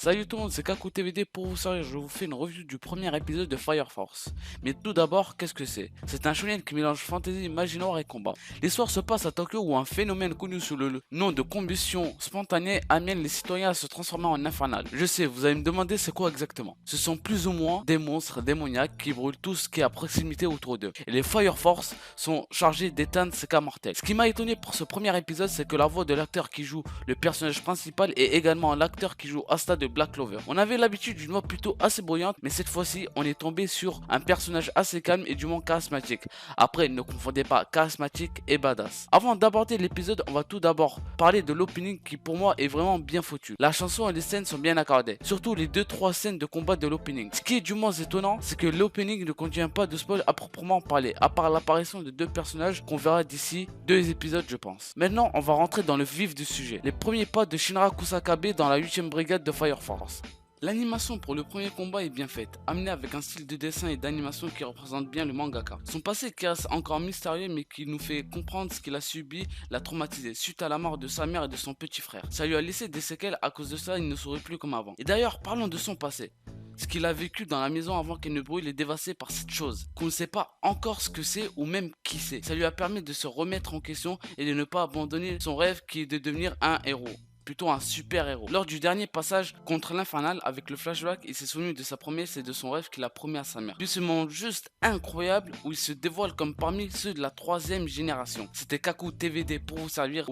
Salut tout le monde, c'est Kaku TVD pour vous servir. Je vous fais une review du premier épisode de Fire Force. Mais tout d'abord, qu'est-ce que c'est? C'est un shonen qui mélange fantasy, imaginaire et combat. L'histoire se passe à Tokyo où un phénomène connu sous le nom de combustion spontanée amène les citoyens à se transformer en infernal. Je sais, vous allez me demander c'est quoi exactement. Ce sont plus ou moins des monstres démoniaques qui brûlent tout ce qui est à proximité autour d'eux. Et les Fire Force sont chargés d'éteindre ces cas mortels. Ce qui m'a étonné pour ce premier épisode, c'est que la voix de l'acteur qui joue le personnage principal est également l'acteur qui joue Asta de Black Clover. On avait l'habitude d'une voix plutôt assez bruyante, mais cette fois-ci, on est tombé sur un personnage assez calme et du moins charismatique. Après, ne confondez pas charismatique et badass. Avant d'aborder l'épisode, on va tout d'abord parler de l'opening qui pour moi est vraiment bien foutu. La chanson et les scènes sont bien accordées, surtout les 2-3 scènes de combat de l'opening. Ce qui est du moins étonnant, c'est que l'opening ne contient pas de spoil à proprement parler, à part l'apparition de deux personnages qu'on verra d'ici 2 épisodes je pense. Maintenant, on va rentrer dans le vif du sujet. Les premiers pas de Shinra Kusakabe dans la 8ème brigade de Fire Force. L'animation pour le premier combat est bien faite, amenée avec un style de dessin et d'animation qui représente bien le mangaka. Son passé qui reste encore mystérieux mais qui nous fait comprendre ce qu'il a subi, l'a traumatisé suite à la mort de sa mère et de son petit frère. Ça lui a laissé des séquelles, à cause de ça il ne sourit plus comme avant. Et d'ailleurs parlons de son passé. Ce qu'il a vécu dans la maison avant qu'elle ne brûle est dévasté par cette chose, qu'on ne sait pas encore ce que c'est ou même qui c'est. Ça lui a permis de se remettre en question et de ne pas abandonner son rêve qui est de devenir un héros. Plutôt un super héros. Lors du dernier passage contre l'Infernal avec le flashback, il s'est souvenu de sa promesse et de son rêve qu'il a promis à sa mère. Puis ce moment juste incroyable où il se dévoile comme parmi ceux de la 3ème génération. C'était Kaku TVD pour vous servir.